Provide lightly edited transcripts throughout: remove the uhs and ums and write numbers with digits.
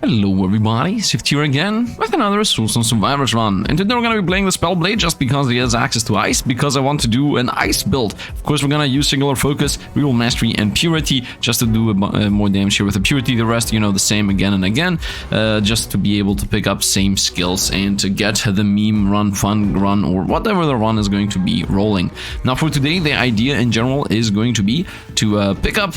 Hello everybody, Sifd here again with another Soulstone Survivors run, and today we're going to be playing the Spellblade just because he has access to ice, because I want to do an ice build. Of course we're going to use Singular Focus, Reroll Mastery and Purity just to do more damage here with the Purity. The rest, you know, the same again and again, just to be able to pick up same skills and to get the meme run, fun run, or whatever the run is going to be rolling. Now for today, the idea in general is going to be to pick up,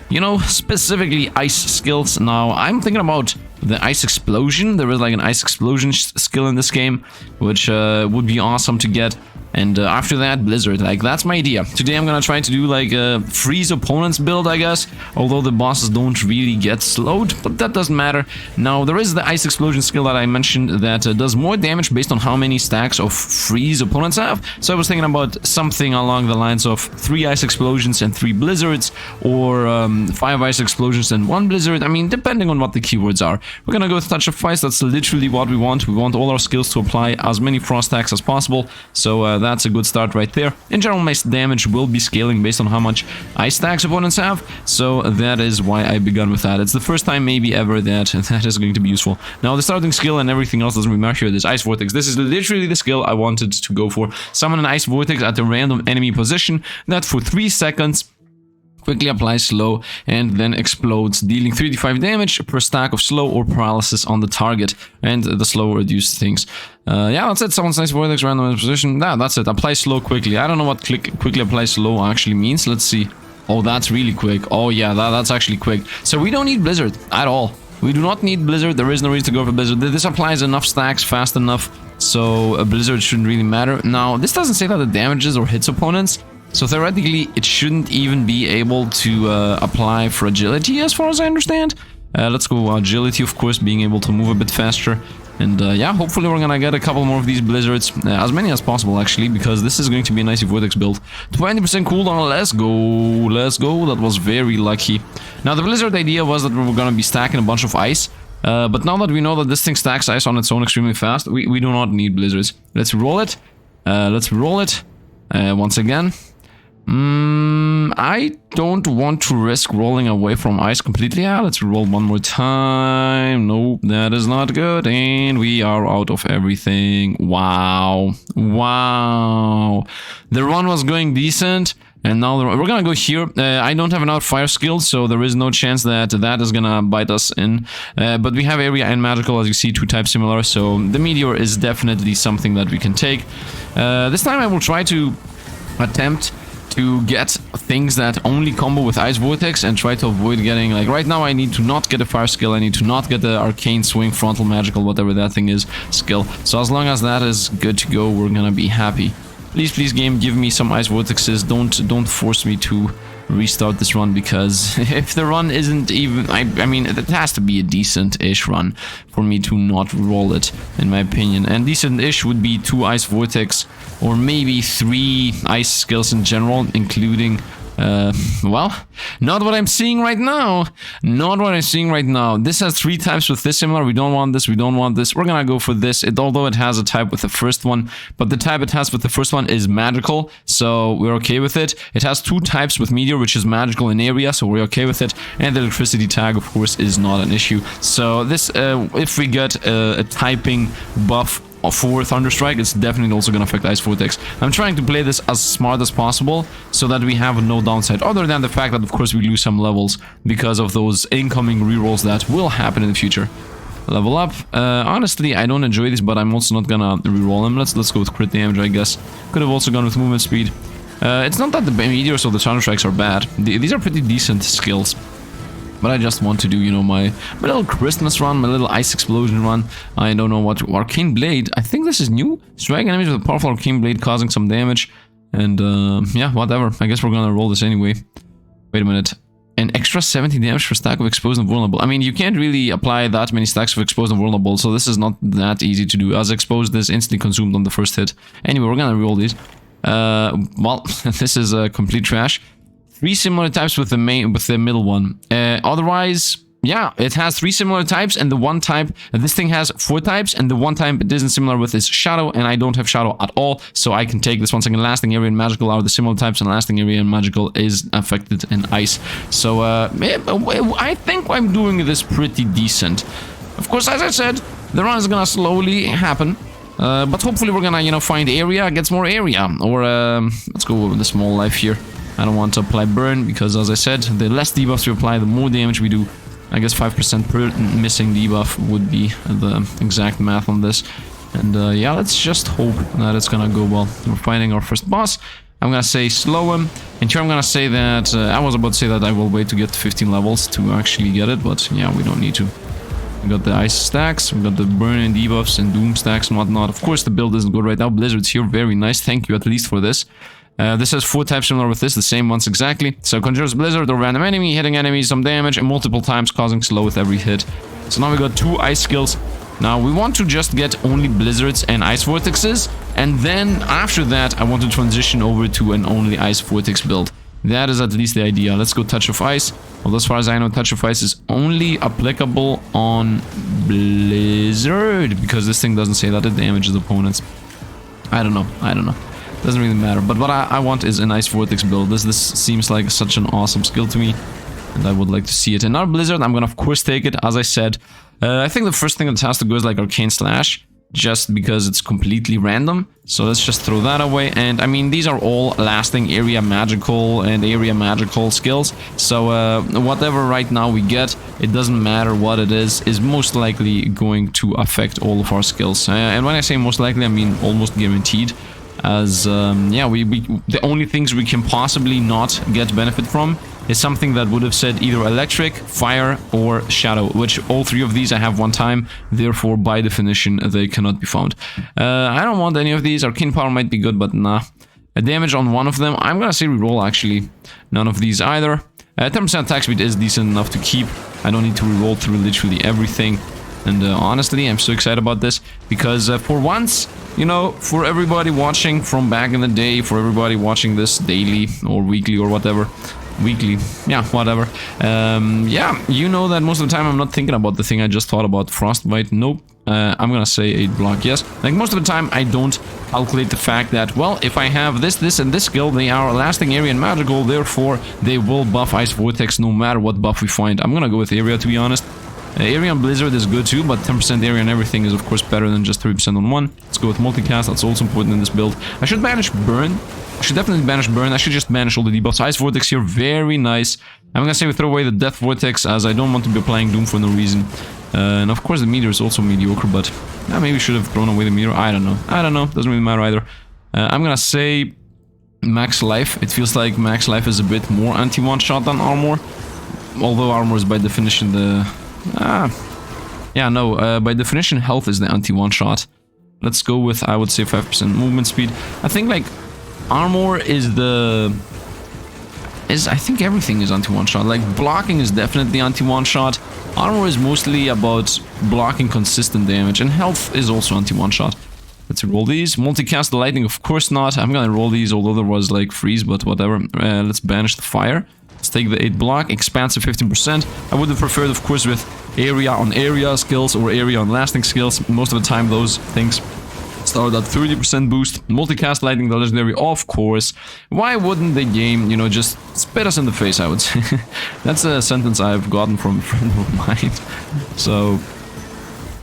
you know, specifically ice skills. Now I'm thinking about the ice explosion. There is like an ice explosion skill in this game, which would be awesome to get. And after that, Blizzard. Like, that's my idea. Today I'm gonna try to do like a freeze opponents build, I guess. Although the bosses don't really get slowed, but that doesn't matter. Now, there is the ice explosion skill that I mentioned that does more damage based on how many stacks of freeze opponents have. So I was thinking about something along the lines of 3 ice explosions and 3 blizzards, or 5 ice explosions and 1 blizzard. I mean, depending on what the keywords are. We're gonna go with Touch of Ice. That's literally what we want. We want all our skills to apply as many frost stacks as possible. So that's a good start right there. In general, my damage will be scaling based on how much ice stacks opponents have, so that is why I begun with that. It's the first time maybe ever that that is going to be useful. Now the starting skill and everything else doesn't really matter here. This Ice Vortex, this is literally the skill I wanted to go for. Summon an Ice Vortex at a random enemy position that for 3 seconds quickly applies slow and then explodes, dealing 3d5 damage per stack of slow or paralysis on the target, and the slow reduced things. Yeah, that's it. Someone's Ice Vortex, random position. Yeah, that's it. Apply slow quickly. I don't know what quickly apply slow actually means. Let's see. Oh, that's really quick. Oh yeah, that's actually quick. So we don't need Blizzard at all. We do not need Blizzard. There is no reason to go for Blizzard. This applies enough stacks fast enough, so a Blizzard shouldn't really matter. Now, this doesn't say that it damages or hits opponents. So theoretically, it shouldn't even be able to apply fragility as far as I understand. Let's go agility, of course, being able to move a bit faster. And yeah, hopefully we're gonna get a couple more of these blizzards, as many as possible actually, because this is going to be an icy vortex build. 20% cooldown, let's go, let's go. That was very lucky. Now the blizzard idea was that we were gonna be stacking a bunch of ice. But now that we know that this thing stacks ice on its own extremely fast, we do not need blizzards. Let's roll it. Let's roll it. Once again. I don't want to risk rolling away from ice completely. Yeah, let's roll one more time. Nope, that is not good. And we are out of everything. Wow. Wow. The run was going decent. And now we're gonna go here. I don't have enough fire skills, so there is no chance that that is gonna bite us in. But we have area and magical, as you see, 2 types similar. So the meteor is definitely something that we can take. This time I will try to attempt to get things that only combo with Ice Vortex and try to avoid getting, like right now I need to not get a fire skill, I need to not get the arcane swing, frontal magical, whatever that thing is, skill. So as long as that is good to go, we're gonna be happy. Please game, give me some Ice Vortexes. Don't force me to restart this run, because if the run isn't even, I mean, it has to be a decent-ish run for me to not roll it, in my opinion. And decent-ish would be 2 Ice Vortex, or maybe 3 ice skills in general, including well, not what I'm seeing right now. Not what I'm seeing right now. This has 3 types with this similar. We don't want this. We don't want this. We're gonna go for this. Although it has a type with the first one, but the type it has with the first one is magical, so we're okay with it. It has 2 types with meteor, which is magical in area, so we're okay with it. And the electricity tag, of course, is not an issue. So this, if we get a typing buff for Thunderstrike, it's definitely also going to affect Ice Vortex. I'm trying to play this as smart as possible so that we have no downside, other than the fact that of course we lose some levels because of those incoming rerolls that will happen in the future. Level up. Honestly, I don't enjoy these, but I'm also not gonna reroll them. Let's go with crit damage, I guess. Could have also gone with movement speed. It's not that the meteors or the Thunderstrikes are bad. These are pretty decent skills. But I just want to do, you know, my little Christmas run, my little ice explosion run. I don't know what. Arcane Blade. I think this is new. Strike enemies with a powerful Arcane Blade causing some damage. And, yeah, whatever. I guess we're gonna roll this anyway. Wait a minute. An extra 70 damage per stack of Exposed and Vulnerable. I mean, you can't really apply that many stacks of Exposed and Vulnerable, so this is not that easy to do, as Exposed is instantly consumed on the first hit. Anyway, we're gonna roll these. Well, this is complete trash. 3 similar types with the middle one. Otherwise, yeah, it has 3 similar types, and the one type, this thing has 4 types, and the one type it isn't similar with is Shadow, and I don't have Shadow at all, so I can take this one second. Lasting Area and Magical are the similar types, and Lasting Area and Magical is affected in Ice. So, I think I'm doing this pretty decent. Of course, as I said, the run is gonna slowly happen. But hopefully we're gonna, you know, find area, get some more area. Or, let's go with the small life here. I don't want to apply burn, because as I said, the less debuffs we apply, the more damage we do. I guess 5% per missing debuff would be the exact math on this. And yeah, let's just hope that it's gonna go well. We're fighting our first boss. I'm gonna say slow him. And here I'm gonna say that, I was about to say that I will wait to get to 15 levels to actually get it, but yeah, we don't need to. We got the ice stacks, we got the burn and debuffs and doom stacks and whatnot. Of course, the build isn't good right now. Blizzard's here, very nice. Thank you at least for this. This has 4 types similar with this, the same ones exactly. So conjures Blizzard or random enemy, hitting enemies some damage and multiple times causing slow with every hit. So now we got 2 ice skills. Now we want to just get only Blizzards and Ice Vortexes, and then after that I want to transition over to an only Ice Vortex build. That is at least the idea. Let's go Touch of Ice. Well, as far as I know, Touch of Ice is only applicable on Blizzard, because this thing doesn't say that it damages opponents. I don't know. Doesn't really matter. But what I want is an Ice Vortex build. This seems like such an awesome skill to me, and I would like to see it. In our Blizzard, I'm gonna of course take it, as I said. I think the first thing that has to go is like Arcane Slash, just because it's completely random. So let's just throw that away. And I mean, these are all lasting area magical and area magical skills. So whatever right now we get, it doesn't matter what it is most likely going to affect all of our skills. And when I say most likely, I mean almost guaranteed. As yeah, the only things we can possibly not get benefit from is something that would have said either electric, fire, or shadow, which all 3 of these I have one time, therefore by definition they cannot be found. I don't want any of these. Arcane power might be good, but nah. A damage on one of them, I'm gonna say reroll actually. None of these either. 10% attack speed is decent enough to keep. I don't need to reroll through literally everything. And honestly, I'm so excited about this, because for once, you know, for everybody watching from back in the day, for everybody watching this daily or weekly or whatever, weekly, yeah, whatever, yeah, you know that most of the time I'm not thinking about the thing I just thought about. Frostbite, nope. I'm gonna say 8 block, yes. Like most of the time I don't calculate the fact that, well, if I have this and this skill, they are lasting area and magical, therefore they will buff Ice Vortex no matter what buff we find. I'm gonna go with area, to be honest. Area on Blizzard is good too, but 10% area and everything is of course better than just 3% on one. Let's go with multicast, that's also important in this build. I should banish burn. I should definitely banish burn. I should just banish all the debuffs. Ice Vortex here, very nice. I'm gonna say we throw away the Death Vortex, as I don't want to be applying Doom for no reason. And of course the meteor is also mediocre, but maybe we should have thrown away the meteor. I don't know. Doesn't really matter either. I'm gonna say max life. It feels like max life is a bit more anti-one-shot than armor. Although armor is by definition the... yeah, no, by definition health is the anti-one-shot. Let's go with, I would say, 5% movement speed. I think like armor is the... I think everything is anti-one-shot. Like blocking is definitely anti-one-shot. Armor is mostly about blocking consistent damage, and health is also anti-one-shot. Let's roll these. Multicast the lightning, of course not. I'm gonna roll these, although there was like freeze, but whatever. Let's banish the fire. Let's take the 8 block, expansive 15%. I would have preferred, of course, with area on area skills or area on lasting skills. Most of the time those things start at 30% boost. Multicast lightning, the legendary, of course. Why wouldn't the game, you know, just spit us in the face, I would say. That's a sentence I've gotten from a friend of mine. So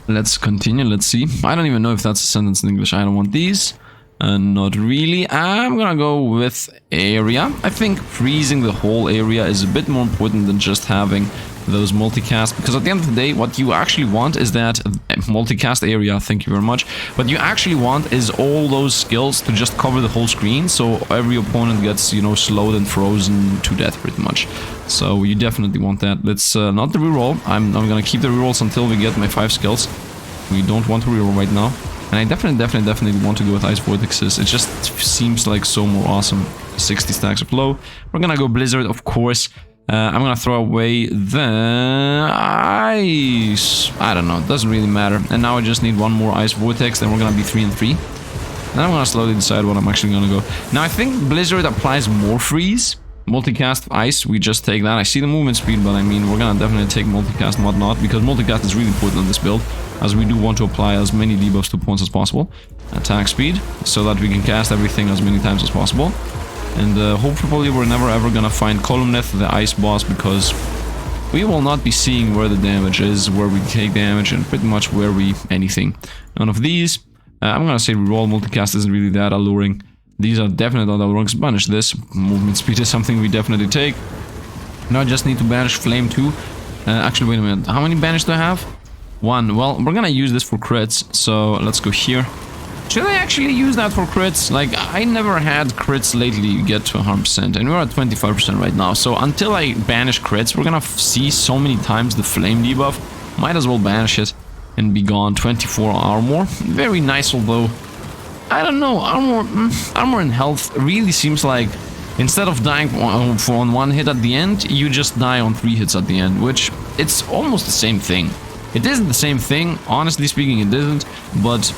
let's continue, let's see. I don't even know if that's a sentence in English. I don't want these. Not really. I'm gonna go with area. I think freezing the whole area is a bit more important than just having those multicast, because at the end of the day, what you actually want is that multicast area, thank you very much. What you actually want is all those skills to just cover the whole screen, so every opponent gets, you know, slowed and frozen to death pretty much. So you definitely want that. Let's not the reroll. I'm gonna keep the rerolls until we get my 5 skills. We don't want to reroll right now. And I definitely want to go with Ice Vortexes. It just seems like so more awesome. 60 stacks of low. We're gonna go Blizzard, of course. I'm gonna throw away the ice. I don't know, it doesn't really matter. And now I just need one more Ice Vortex, then we're gonna be 3 and 3. Then I'm gonna slowly decide what I'm actually gonna go. Now I think Blizzard applies more freeze. Multicast ice, we just take that. I see the movement speed, but I mean, we're gonna definitely take multicast and whatnot, because multicast is really important on this build, as we do want to apply as many debuffs to points as possible. Attack speed, so that we can cast everything as many times as possible. And hopefully we're never ever gonna find Columneth, the ice boss, because we will not be seeing where the damage is, where we take damage, and pretty much where we anything. None of these. I'm gonna say reroll multicast isn't really that alluring. These are definitely not alluring. Banish this. Movement speed is something we definitely take. Now I just need to banish flame too. Actually, wait a minute. How many banish do I have? 1. Well, we're gonna use this for crits, so let's go here. Should I actually use that for crits? Like, I never had crits lately get to 100%, and we're at 25% right now. So until I banish crits, we're gonna see so many times the flame debuff. Might as well banish it and be gone. 24 armor. Very nice, although I don't know. Armor and health really seems like instead of dying on 1 hit at the end, you just die on 3 hits at the end, which it's almost the same thing. It isn't the same thing, honestly speaking, it isn't, but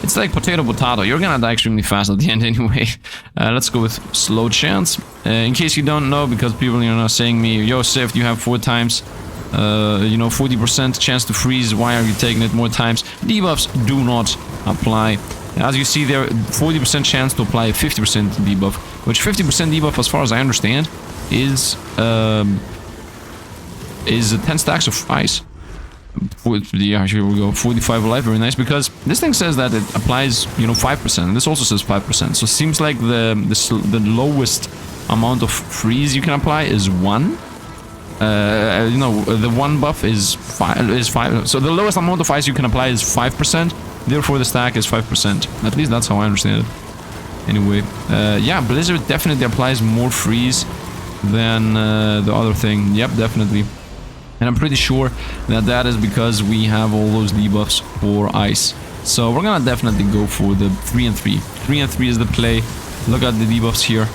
it's like potato. You're gonna die extremely fast at the end anyway. Let's go with slow chance. In case you don't know, because people are saying me, yo Sifd, you have 4 times, 40% chance to freeze, why are you taking it more times? Debuffs do not apply. As you see there, 40% chance to apply a 50% debuff, which 50% debuff, as far as I understand, is 10 stacks of ice. Yeah, here we go. 45 alive, very nice, because this thing says that it applies, 5%. This also says 5%. So it seems like the lowest amount of freeze you can apply is 1. The 1 buff is 5. So the lowest amount of ice you can apply is 5%. Therefore, the stack is 5%. At least that's how I understand it. Anyway, yeah, Blizzard definitely applies more freeze than the other thing. Yep, definitely. And I'm pretty sure that is because we have all those debuffs for ice. So we're gonna definitely go for the 3 and 3. 3 and 3 is the play. Look at the debuffs here.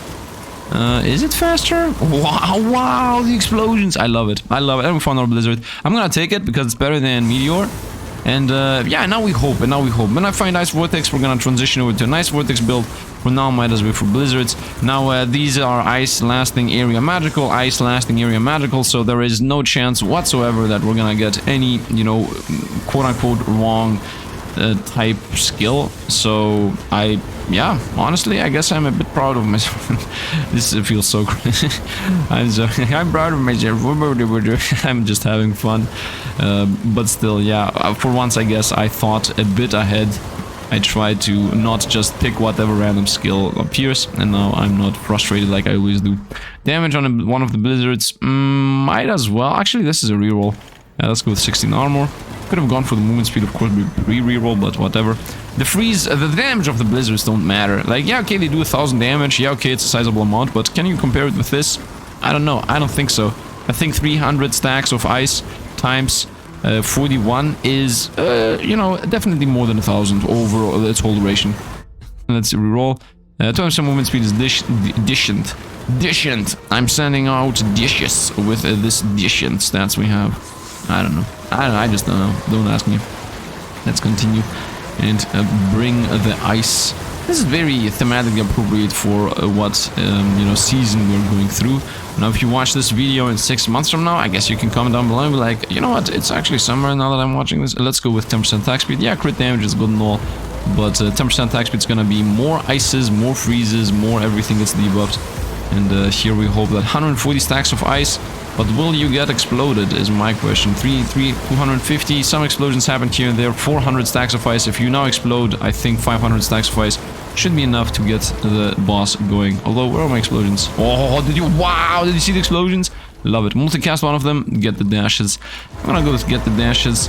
Is it faster? Wow, the explosions. I love it. And we found our Blizzard. I'm gonna take it because it's better than Meteor. And yeah, now we hope. When I find Ice Vortex, we're gonna transition over to an Ice Vortex build. For now, might as well for Blizzards. Now, these are Ice Lasting Area Magical, Ice Lasting Area Magical, so there is no chance whatsoever that we're gonna get any, quote-unquote wrong type skill. So, yeah, honestly, I guess I'm a bit proud of myself. This feels so great. I'm proud of myself. I'm just having fun. But still, yeah, for once, I guess I thought a bit ahead. I tried to not just pick whatever random skill appears, and now I'm not frustrated like I always do. Damage on one of the Blizzards, might as well. Actually, this is a reroll. Let's go with 16 armor. Could have gone for the movement speed, of course, reroll, but whatever. The freeze, the damage of the Blizzards don't matter. Like, yeah, okay, they do 1000 damage. Yeah, okay, it's a sizable amount, but can you compare it with this? I don't know. I don't think so. I think 300 stacks of ice times 41 is, definitely more than 1000 over its whole duration. Let's reroll. 200% movement speed is dishant. I'm sending out dishes with this dishant stats we have. I don't know. I just don't know. Don't ask me. Let's continue and bring the ice. This is very thematically appropriate for what season we're going through. Now, if you watch this video in 6 months from now, I guess you can comment down below and be like, you know what, it's actually summer now that I'm watching this. Let's go with 10% attack speed. Yeah, crit damage is good and all, but 10% attack speed is gonna be more ices, more freezes, more everything gets debuffed. And here we hope that 140 stacks of ice. But will you get exploded is my question. 250, some explosions happened here and there. 400 stacks of ice. If you now explode, I think 500 stacks of ice should be enough to get the boss going. Although, where are my explosions? Oh, wow, did you see the explosions? Love it. Multicast one of them, get the dashes. I'm gonna go with get the dashes.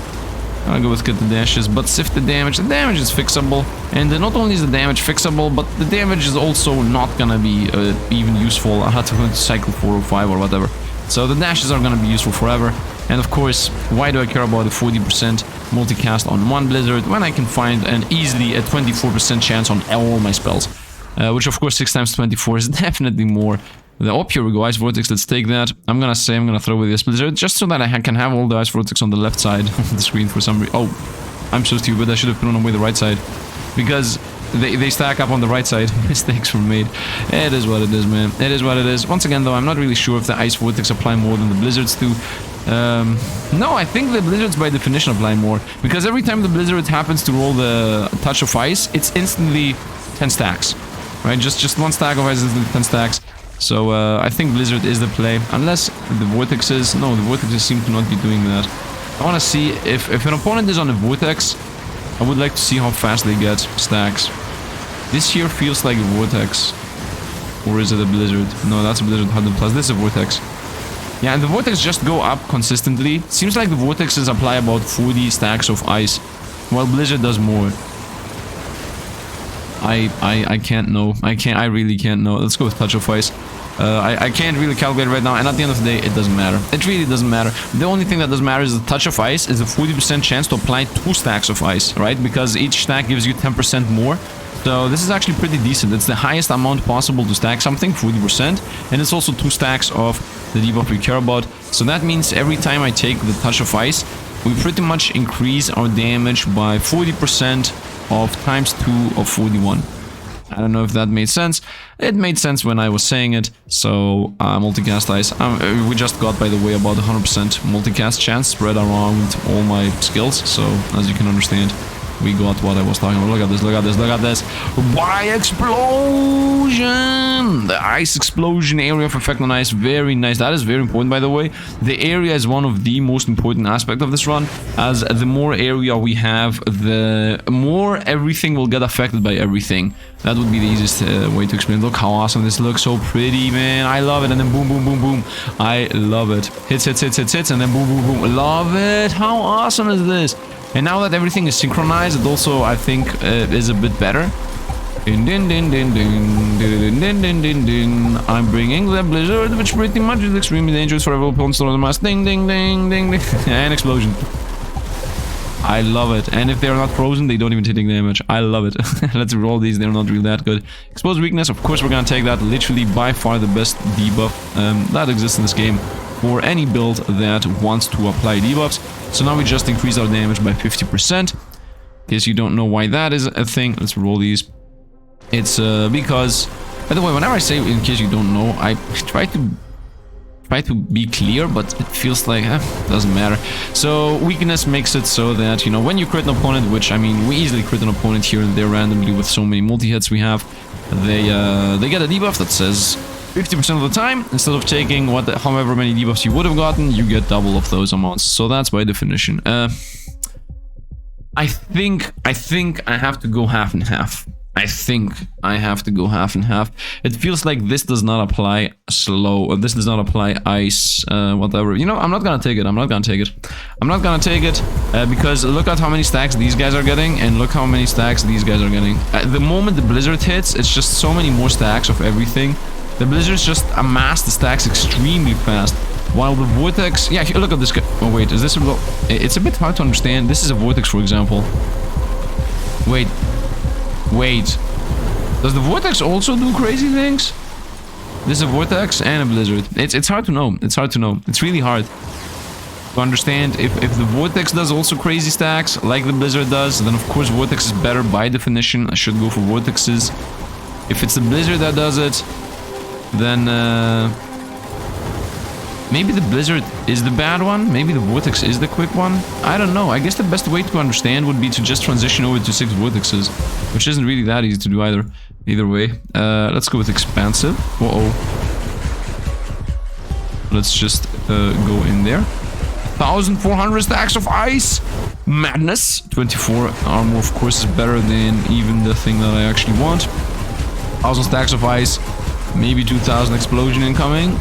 But Sifd the damage. The damage is fixable. And not only is the damage fixable, but the damage is also not gonna be even useful. I had to go into cycle 4 or 5 or whatever. So the dashes are gonna be useful forever. And of course, why do I care about the 40% multicast on one Blizzard when I can find an easily a 24% chance on all my spells? Which of course 6 times 24 is definitely more. Here we go, Ice Vortex, let's take that. I'm gonna throw away this Blizzard just so that I can have all the Ice Vortex on the left side of the screen for some reason. Oh, I'm so stupid, I should have put on away the right side. Because they stack up on the right side. Mistakes were made. It is what it is, man. It is what it is. Once again, though, I'm not really sure if the Ice Vortex apply more than the Blizzards do. No, I think the Blizzards by definition apply more. Because every time the Blizzard happens to roll the touch of ice, it's instantly 10 stacks. Right? Just one stack of ice is 10 stacks. So I think Blizzard is the play. Unless the Vortexes... No, the Vortexes seem to not be doing that. I want to see if an opponent is on a Vortex, I would like to see how fast they get stacks. This here feels like a Vortex. Or is it a Blizzard? No, that's a Blizzard 100 plus. This is a Vortex. Yeah, and the Vortex just go up consistently. Seems like the Vortexes apply about 40 stacks of ice, while Blizzard does more. I can't know. I really can't know. Let's go with Touch of Ice. I can't really calculate right now, and at the end of the day, it doesn't matter. It really doesn't matter. The only thing that does matter is the Touch of Ice is a 40% chance to apply 2 stacks of ice, right? Because each stack gives you 10% more. So this is actually pretty decent. It's the highest amount possible to stack something, 40%, and it's also 2 stacks of the debuff we care about. So that means every time I take the Touch of Ice, we pretty much increase our damage by 40% of times 2 of 41. I don't know if that made sense. It made sense when I was saying it. So, multicast ice. We just got, by the way, about 100% multicast chance spread around all my skills. So, as you can understand, we got what I was talking about. Look at this, look at this, look at this. Why explosion? The ice explosion area of effect on ice. Very nice. That is very important, by the way. The area is one of the most important aspects of this run. As the more area we have, the more everything will get affected by everything. That would be the easiest way to explain. Look how awesome this looks. So pretty, man. I love it. And then boom, boom, boom, boom. I love it. Hits, hits, hits, hits, hits. And then boom, boom, boom. Love it. How awesome is this? And now that everything is synchronized, it also, I think, is a bit better. Din, din, din, din, din, din, din, din, din, din. I'm bringing the Blizzard, which pretty much is extremely dangerous for every opponent on the mass. Ding, ding, ding, ding, ding. And explosion. I love it. And if they're not frozen, they don't even take damage. I love it. Let's roll these. They're not really that good. Exposed weakness. Of course, we're going to take that. Literally, by far, the best debuff that exists in this game for any build that wants to apply debuffs. So now we just increase our damage by 50%. In case you don't know why that is a thing, let's roll these. It's because... By the way, whenever I say in case you don't know, I try to be clear, but it feels like, doesn't matter. So, weakness makes it so that, you know, when you crit an opponent, which, I mean, we easily crit an opponent here and there randomly with so many multi-hits we have, they get a debuff that says 50% of the time, instead of taking however many debuffs you would have gotten, you get double of those amounts. So that's by definition. I think I have to go half and half. I think I have to go half and half. It feels like this does not apply slow, or this does not apply ice, whatever. You know, I'm not gonna take it. I'm not gonna take it. I'm not gonna take it because look at how many stacks these guys are getting, and look how many stacks these guys are getting. The moment the Blizzard hits, it's just so many more stacks of everything. The Blizzards just amass the stacks extremely fast. While the Vortex... Yeah, look at this guy. Oh, wait, is this a... It's a bit hard to understand. This is a Vortex, for example. Wait. Does the Vortex also do crazy things? This is a Vortex and a Blizzard. It's hard to know. It's hard to know. It's really hard to understand if the Vortex does also crazy stacks, like the Blizzard does, then of course Vortex is better by definition. I should go for Vortexes. If it's the Blizzard that does it, then maybe the Blizzard is the bad one, maybe the Vortex is the quick one. I don't know. I guess the best way to understand would be to just transition over to 6 Vortexes, which isn't really that easy to do either way. Let's go with Expansive. Uh-oh. Let's just go in there. 1,400 stacks of ice! Madness! 24 armor, of course, is better than even the thing that I actually want. 1,000 stacks of ice. Maybe 2,000 explosion incoming.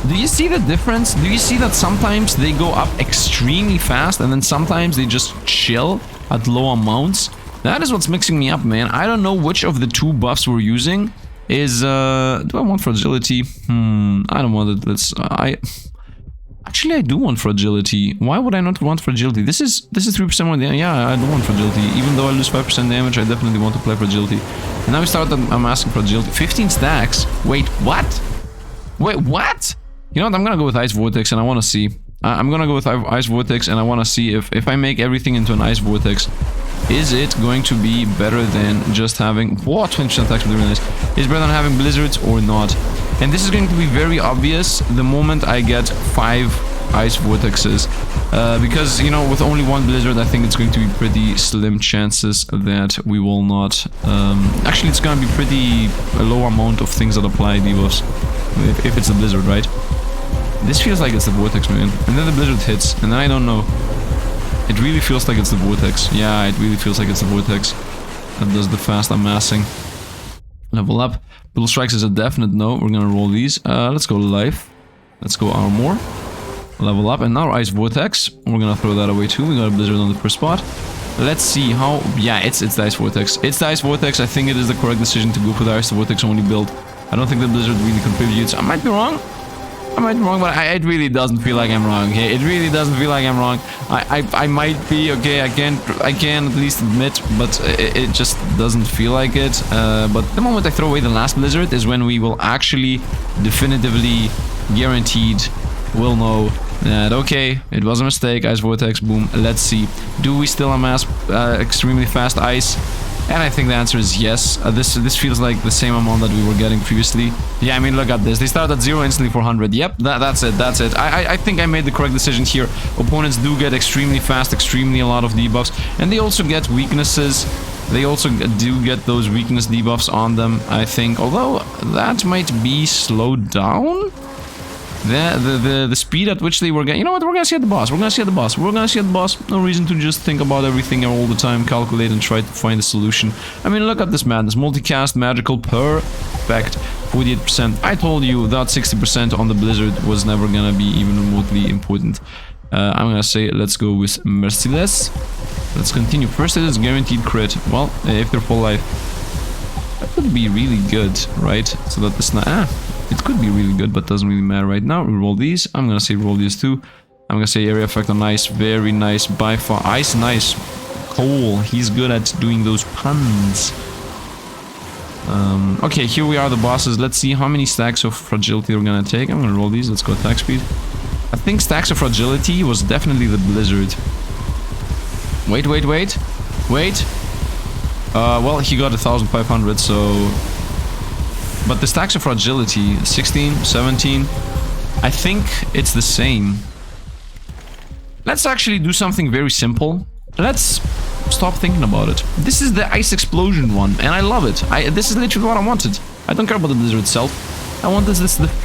Do you see the difference? Do you see that sometimes they go up extremely fast and then sometimes they just chill at low amounts? That is what's mixing me up, man. I don't know which of the 2 buffs we're using is... do I want fragility? I don't want it. Actually, I do want fragility. Why would I not want fragility? This is 3% more damage. Yeah, I don't want fragility. Even though I lose 5% damage, I definitely want to play fragility. And now we start amassing fragility. 15 stacks. Wait, what? Wait, what? You know what? I'm gonna go with Ice Vortex and I want to see. I'm gonna go with Ice Vortex and I want to see if I make everything into an Ice Vortex, is it going to be better than just having... Whoa, 20% attacks would be really nice. Is it better than having Blizzards or not? And this is going to be very obvious the moment I get 5 ice vortexes. Because, you know, with only one blizzard, I think it's going to be pretty slim chances that we will not... actually, it's going to be pretty a low amount of things that apply debuffs. If it's a blizzard, right? This feels like it's the vortex, man. And then the blizzard hits, and then I don't know. It really feels like it's the vortex. Yeah, it really feels like it's the vortex that does the fast amassing. Level up. Bull strikes is a definite no. We're gonna roll these. Let's go life. Let's go armor. Level up. And now ice vortex. We're gonna throw that away too. We got a blizzard on the first spot. Let's see how... Yeah, it's the ice vortex. It's the ice vortex. I think it is the correct decision to go for the ice vortex only build. I don't think the blizzard really contributes. I might be wrong. I might be wrong, but it really doesn't feel like I'm wrong. Okay, it really doesn't feel like I'm wrong. I might be. Okay, I can at least admit, but it just doesn't feel like it. But the moment I throw away the last blizzard is when we will actually definitively guaranteed will know that okay, it was a mistake. Ice vortex, boom. Let's see. Do we still amass extremely fast ice? And I think the answer is yes. This feels like the same amount that we were getting previously. Yeah, I mean, look at this. They start at 0 instantly for 100. Yep, that's it. That's it. I think I made the correct decision here. Opponents do get extremely fast, extremely a lot of debuffs. And they also get weaknesses. They also do get those weakness debuffs on them, I think. Although, that might be slowed down? The speed at which they were getting... You know what? We're gonna see at the boss. We're gonna see at the boss. We're gonna see at the boss. No reason to just think about everything all the time, calculate and try to find a solution. I mean, look at this madness. Multicast, magical, perfect. 48%. I told you that 60% on the blizzard was never gonna be even remotely important. I'm gonna say let's go with Merciless. Let's continue. First it is guaranteed crit. Well, if they're full life. That would be really good, right? So that it's not... It could be really good, but doesn't really matter right now. We roll these. I'm gonna say roll these too. I'm gonna say area effect on ice. Very nice by far. Ice, nice. Cole, he's good at doing those puns. Okay, here we are, the bosses. Let's see how many stacks of fragility we're gonna take. I'm gonna roll these. Let's go attack speed. I think stacks of fragility was definitely the blizzard. Wait. Well, he got 1,500, so... But the stacks of fragility, 16, 17, I think it's the same. Let's actually do something very simple. Let's stop thinking about it. This is the ice explosion one, and I love it. This is literally what I wanted. I don't care about the blizzard itself. I want the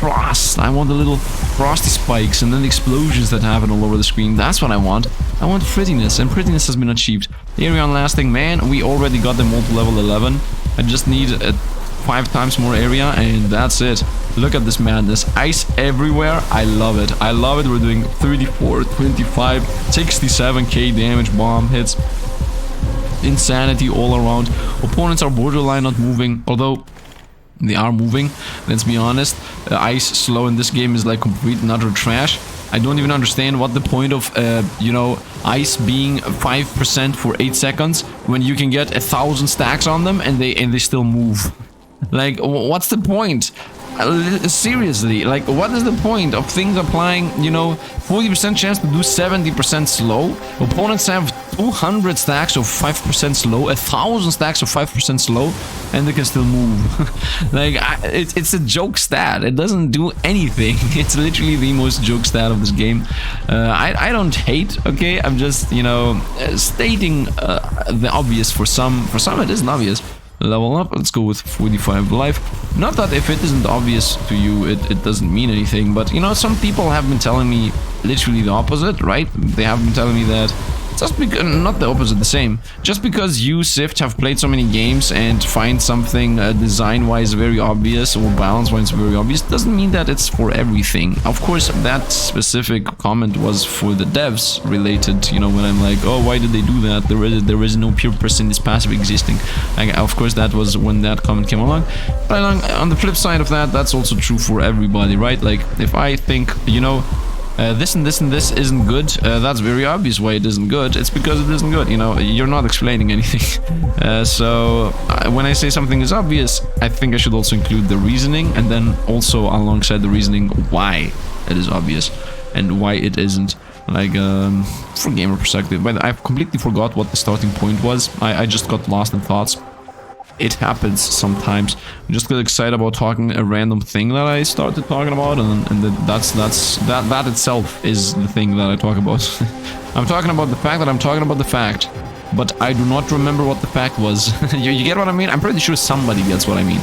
frost. I want the little frosty spikes and then the explosions that happen all over the screen. That's what I want. I want prettiness, and prettiness has been achieved. The area on lasting, man, we already got them all to level 11. I just need 5 times more area, and that's it. Look at this madness. Ice everywhere. I love it. I love it. We're doing 34, 25, 67k damage bomb hits. Insanity all around. Opponents are borderline not moving, although they are moving. Let's be honest. Ice slow in this game is like complete and utter trash. I don't even understand what the point of, you know, ice being 5% for 8 seconds when you can get 1,000 stacks on them and they still move. Like, what's the point? Seriously, like, what is the point of things applying, you know, 40% chance to do 70% slow? Opponents have 200 stacks of 5% slow, 1,000 stacks of 5% slow, and they can still move. Like, it's a joke stat. It doesn't do anything. It's literally the most joke stat of this game. I don't hate, okay? I'm just, you know, stating the obvious for some. For some, it isn't obvious. Level up, let's go with 45 life. Not that if it isn't obvious to you, it doesn't mean anything, but you know, some people have been telling me literally the opposite, right? They have been telling me that just because, not the opposite, the same. Just because you, Sifd, have played so many games and find something design-wise very obvious or balance-wise very obvious, doesn't mean that it's for everything. Of course, that specific comment was for the devs related, you know, when I'm like, oh, why did they do that? There is no pure person in this passive existing. Of course, that was when that comment came along. But on the flip side of that, that's also true for everybody, right? Like, if I think, you know, this and this and this isn't good, that's very obvious why it isn't good. It's because it isn't good, you know, you're not explaining anything. So when I say something is obvious, I think I should also include the reasoning, and then also alongside the reasoning why it is obvious and why it isn't. Like, from gamer perspective. But I completely forgot what the starting point was. I just got lost in thoughts. It happens sometimes. I just get excited about talking a random thing that I started talking about, and that itself is the thing that I talk about. I'm talking about the fact that I'm talking about the fact, but I do not remember what the fact was. You get what I mean? I'm pretty sure somebody gets what I mean.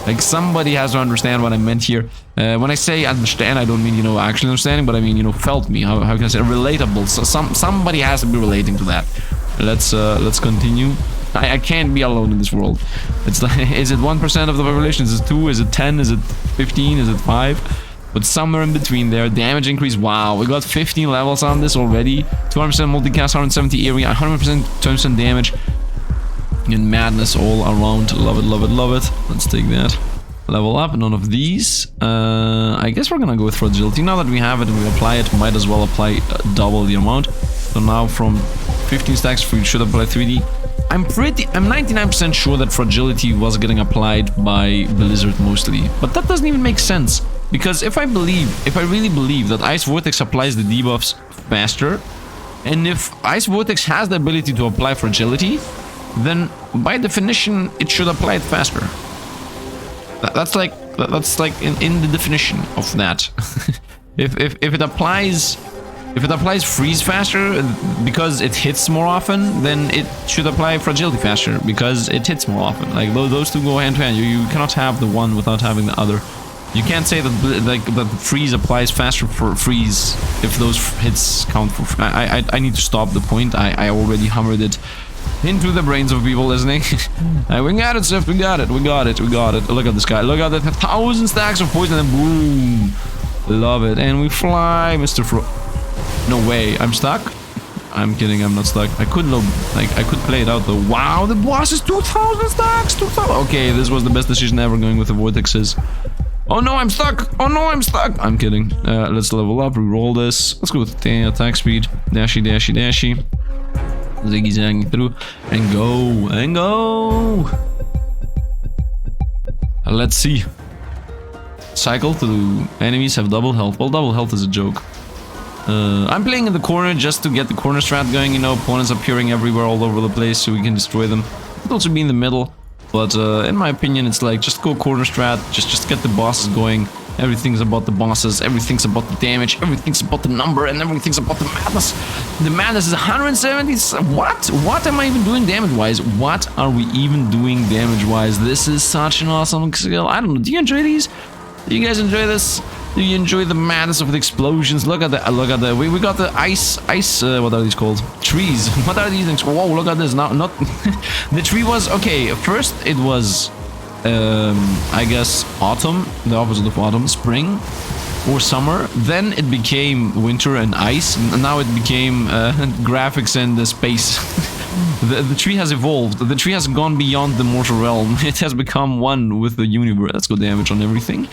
Like, somebody has to understand what I meant here. When I say understand, I don't mean, you know, actually understanding, but I mean, you know, felt me. How can I say relatable? So somebody has to be relating to that. Let's continue. I can't be alone in this world. It's like, is it 1% of the population? Is it 2? Is it 10? Is it 15? Is it 5? But somewhere in between there. Damage increase. Wow, we got 15 levels on this already. 200% multicast, 170 area, 100% 20% damage. And madness all around. Love it, love it, love it. Let's take that. Level up. None of these. I guess we're gonna go with fragility. Now that we have it and we apply it, might as well apply double the amount. So now from 15 stacks, we should apply 3D. I'm 99% sure that fragility was getting applied by Blizzard mostly. But that doesn't even make sense. Because if I really believe that Ice Vortex applies the debuffs faster, and if Ice Vortex has the ability to apply fragility, then by definition it should apply it faster. That's like in the definition of that. if it applies freeze faster because it hits more often, then it should apply fragility faster because it hits more often. Like those two go hand to hand. You cannot have the one without having the other. You can't say that that freeze applies faster for freeze if those hits count for. I need to stop the point. I already hammered it into the brains of people listening. We got it, Sifd. We got it. We got it. We got it. Look at this guy. Look at that 1,000 stacks of poison and boom. Love it. And we fly, Mr. No way. I'm stuck. I'm kidding. I'm not stuck. I could I could play it out though. Wow, the boss is 2,000 stacks. 2,000. Okay, this was the best decision ever going with the vortexes. Oh no, I'm stuck! Oh no, I'm stuck! I'm kidding. Let's level up, reroll this. Let's go with the attack speed. Dashy, dashy, dashy. Ziggy zagging through. And go! And go! Let's see. Cycle to enemies have double health. Well, double health is a joke. I'm playing in the corner just to get the corner strat going, you know, opponents appearing everywhere all over the place so we can destroy them. Could also be in the middle. But in my opinion, it's like, just go corner strat, just get the bosses going. Everything's about the bosses, everything's about the damage, everything's about the number, and everything's about the madness. The madness is 170. What? What am I even doing damage-wise? What are we even doing damage-wise? This is such an awesome skill. I don't know. Do you enjoy these? Do you guys enjoy this? Do you enjoy the madness of the explosions? Look at that! Look at that! We got the ice. What are these called? Trees. What are these things? Whoa! Look at this! Now, not the tree was okay. First, it was, I guess, autumn. The opposite of autumn, spring, or summer. Then it became winter and ice. And now it became graphics and space. The tree has evolved. The tree has gone beyond the mortal realm. It has become one with the universe. Let's go damage on everything.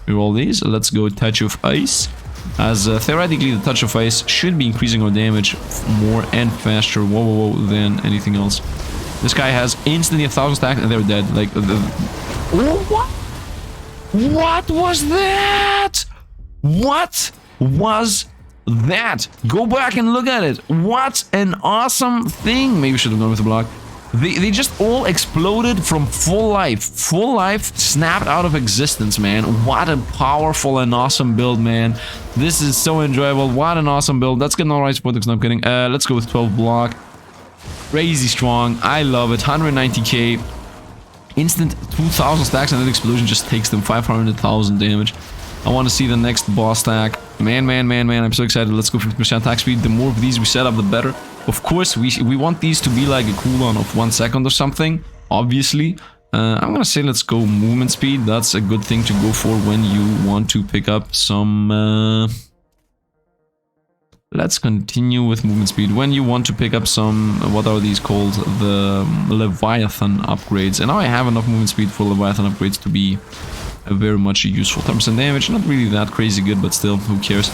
Reroll these. Let's go touch of ice. As theoretically the touch of ice should be increasing our damage more and faster than anything else. This guy has instantly 1,000 stacks and they're dead. Like what? What was that? What was that? Go back and look at it. What an awesome thing. Maybe we should have gone with the block. They just all exploded from full life. Full life snapped out of existence, man. What a powerful and awesome build, man. This is so enjoyable. What an awesome build. Let's get an alright vortex. No, I'm kidding. Let's go with 12 block. Crazy strong. I love it. 190k. Instant 2,000 stacks and that explosion just takes them 500,000 damage. I want to see the next boss stack. Man, I'm so excited. Let's go 50% attack speed. The more of these we set up, the better. Of course, we want these to be like a cooldown of 1 second or something, obviously. I'm gonna say let's go movement speed. That's a good thing to go for when you want to pick up some... Let's continue with movement speed. When you want to pick up some... What are these called? The Leviathan upgrades. And now I have enough movement speed for Leviathan upgrades to be... very much useful. 10% damage, not really that crazy good, but still, who cares.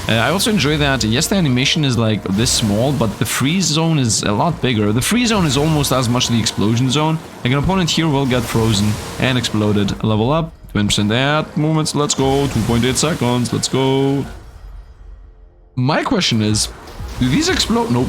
I also enjoy that, yes, the animation is like this small, but the freeze zone is a lot bigger. The freeze zone is almost as much the explosion zone. Like an opponent here will get frozen and exploded. Level up, 20% at movements, let's go, 2.8 seconds, let's go. My question is, do these explode? Nope.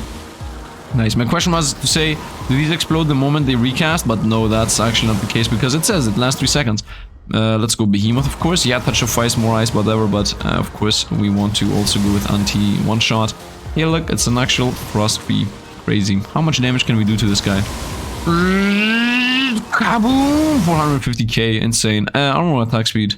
Nice. My question was to say, do these explode the moment they recast? But no, that's actually not the case because it says it lasts 3 seconds. Let's go Behemoth, of course. Yeah, touch of ice, more ice, whatever. But of course, we want to also go with anti one-shot. Here, look, it's an actual frost tree. Crazy. How much damage can we do to this guy? Kaboom! 450k. Insane. Armor attack speed.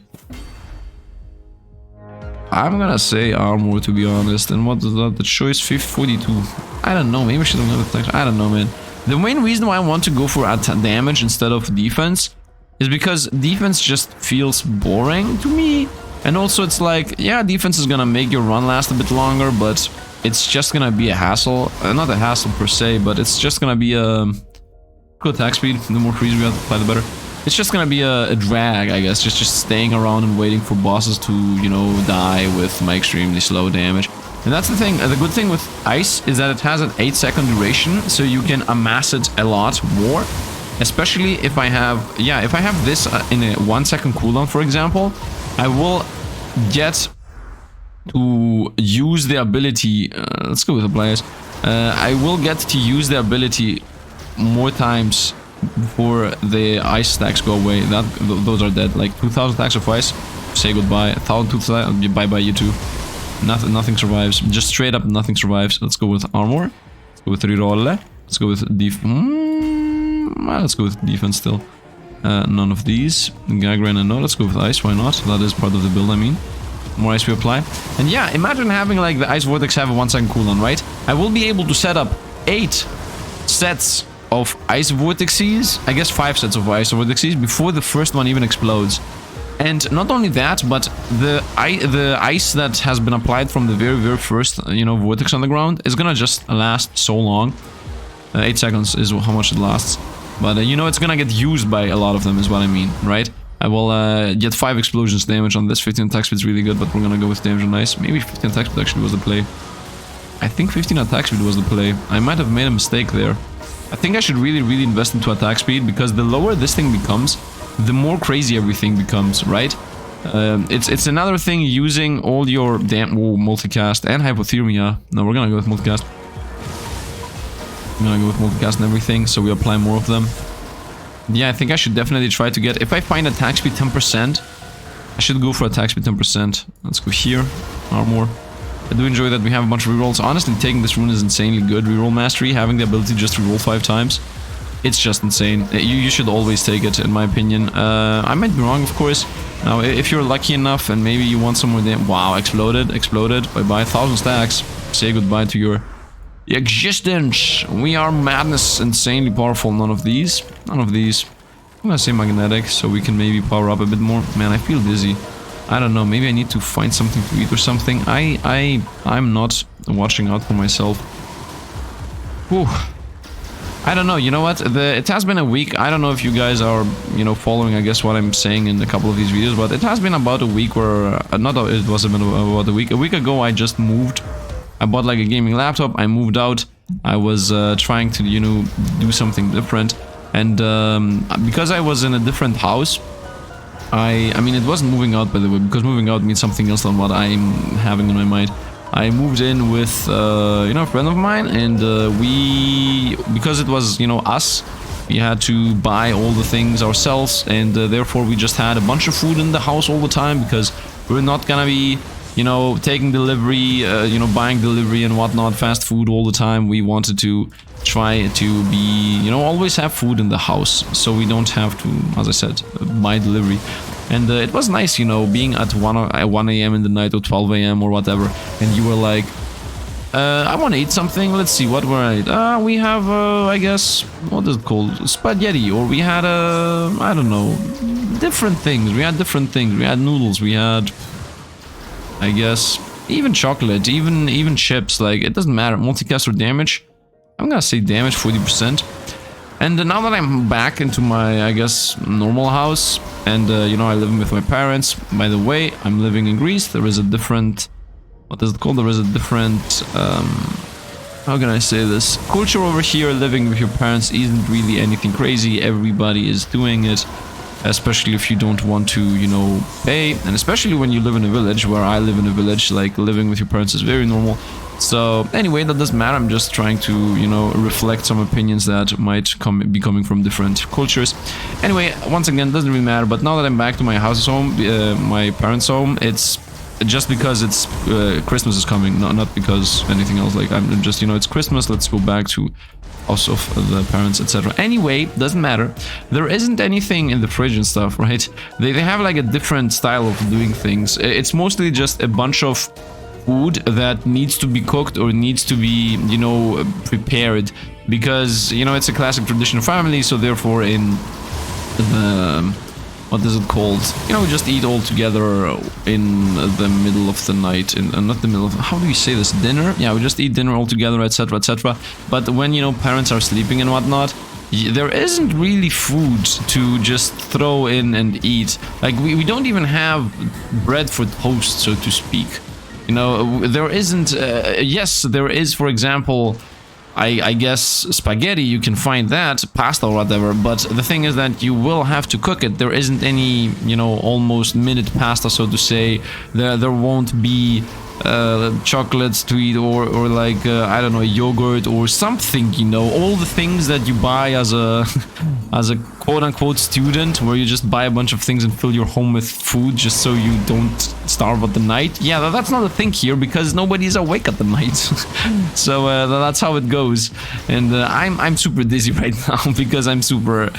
I'm gonna say armor, to be honest. And what is that? The choice 42. I don't know. Maybe I should have never attacked. I don't know, man. The main reason why I want to go for damage instead of defense is because defense just feels boring to me. And also it's like, yeah, defense is gonna make your run last a bit longer, but it's just gonna be a hassle. Not a hassle per se, but it's just gonna be a... Good attack speed. The more freeze we apply, the better. It's just gonna be a drag, I guess. Just staying around and waiting for bosses to, you know, die with my extremely slow damage. And that's the thing. The good thing with ice is that it has an 8-second duration, so you can amass it a lot more. Especially if I have, yeah, if I have this in a 1-second cooldown, for example, I will get to use the ability. Let's go with the players. I will get to use the ability more times before the ice stacks go away. Those are dead. Like 2,000 stacks of ice, say goodbye. 1,000 bye bye you too. Nothing survives. Just straight up nothing survives. Let's go with armor. Let's go with reroll. Let's go with let's go with defense still. None of these. Gagran and no. Let's go with ice. Why not? That is part of the build. I mean, more ice we apply. And yeah, imagine having like the ice vortex have a 1-second cooldown, right? I will be able to set up 8 sets of ice vortexes, I guess 5 sets of ice vortexes before the first one even explodes. And not only that, but the ice that has been applied from the very first, you know, vortex on the ground is gonna just last so long. 8 seconds is how much it lasts. But you know, it's gonna get used by a lot of them is what I mean, right? I will get 5 explosions damage on this. 15 attack speed is really good, but we're gonna go with damage on ice. Maybe 15 attack speed actually was the play. I think 15 attack speed was the play. I might have made a mistake there. I think I should really invest into attack speed, because the lower this thing becomes, the more crazy everything becomes, right? It's another thing using all your damn multicast and hypothermia. No, we're gonna go with multicast. I'm gonna go with multicast and everything, so we apply more of them. Yeah, I think I should definitely try to get... If I find attack speed 10%, I should go for attack speed 10%. Let's go here. Armor. I do enjoy that we have a bunch of rerolls. Honestly, taking this rune is insanely good. Reroll mastery, having the ability just to reroll 5 times. It's just insane. You should always take it, in my opinion. I might be wrong, of course. Now, if you're lucky enough and maybe you want some more damage... Wow, exploded. Bye-bye. 1,000 stacks. Say goodbye to your existence. We are madness, insanely powerful. None of these. I'm gonna say magnetic, so we can maybe power up a bit more. Man, I feel dizzy. I don't know, maybe I need to find something to eat or something. I'm not watching out for myself. Whew. I don't know, you know what? It has been a week. I don't know if you guys are, you know, following, I guess, what I'm saying in a couple of these videos, but it has been about a week where... it was about a week. A week ago, I just moved. I bought like a gaming laptop. I moved out. I was trying to, you know, do something different. And because I was in a different house... I mean, it wasn't moving out, by the way, because moving out means something else than what I'm having in my mind. I moved in with, you know, a friend of mine, and because it was, you know, us, we had to buy all the things ourselves, and therefore we just had a bunch of food in the house all the time, because we're not gonna be, you know, taking delivery, you know, buying delivery and whatnot, fast food all the time. We wanted to try to be, you know, always have food in the house, so we don't have to, as I said, buy delivery. And it was nice, you know, being at 1 a.m. in the night or 12 a.m. or whatever, and you were like, I want to eat something, let's see, what we're at. We have, I guess, what is it called? Spaghetti, or we had, I don't know, different things. We had noodles, we had, I guess, even chocolate, even chips, like, it doesn't matter, multicast or damage. I'm gonna say damage 40%. And now that I'm back into my, I guess, normal house, and, you know, I live with my parents. By the way, I'm living in Greece. There is a different... What is it called? There is a different... how can I say this? Culture over here. Living with your parents isn't really anything crazy. Everybody is doing it. Especially if you don't want to, you know, pay. And especially when you live in a village, where I live in a village, like, living with your parents is very normal. So anyway, that doesn't matter. I'm just trying to, you know, reflect some opinions that might be coming from different cultures. Anyway, once again, doesn't really matter. But now that I'm back to my house's home, my parents' home, it's just because it's Christmas is coming, not because anything else. Like, I'm just, you know, it's Christmas. Let's go back to house of the parents, etc. Anyway, doesn't matter. There isn't anything in the fridge and stuff, right? They have like a different style of doing things. It's mostly just a bunch of food that needs to be cooked or needs to be, you know, prepared, because, you know, it's a classic traditional family. So therefore, in the what is it called? You know, we just eat all together in the middle of the night. Not the middle of... How do you say this? Dinner? Yeah, we just eat dinner all together, etc, etc. But when, you know, parents are sleeping and whatnot, there isn't really food to just throw in and eat. Like, we don't even have bread for toast, so to speak. You know, there isn't... yes, there is, for example... I guess spaghetti, you can find that, pasta or whatever, but the thing is that you will have to cook it. There isn't any, you know, almost minute pasta, so to say. There won't be chocolates to eat or like, I don't know, yogurt or something, you know, all the things that you buy as a as a quote-unquote student, where you just buy a bunch of things and fill your home with food just so you don't starve at the night. Yeah, that's not a thing here because nobody's awake at the night. So that's how it goes. And I'm super dizzy right now because I'm super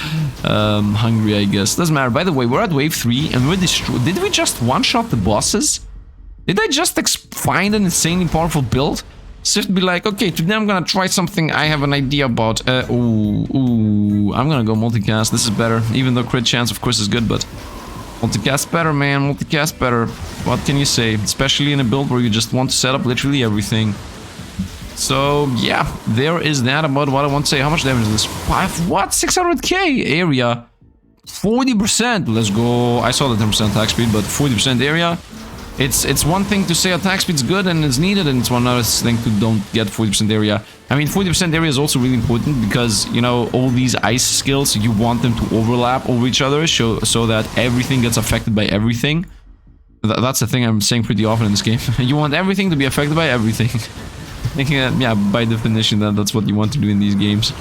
hungry, I guess. Doesn't matter. By the way, we're at wave 3 and we're destroyed. Did we just one-shot the bosses? Did I just find an insanely powerful build? Sifd be like, okay, today I'm gonna try something I have an idea about. Ooh, I'm gonna go multicast. This is better. Even though crit chance, of course, is good, but multicast better, man. Multicast better. What can you say? Especially in a build where you just want to set up literally everything. So, yeah, there is that about what I want to say. How much damage is this? 5, what? 600k area. 40%. Let's go. I saw the 10% attack speed, but 40% area. It's one thing to say attack speed's good and it's needed, and it's one other thing to don't get 40% area. I mean, 40% area is also really important because, you know, all these ice skills, you want them to overlap over each other so that everything gets affected by everything. That's the thing I'm saying pretty often in this game. You want everything to be affected by everything. Yeah, by definition, that's what you want to do in these games.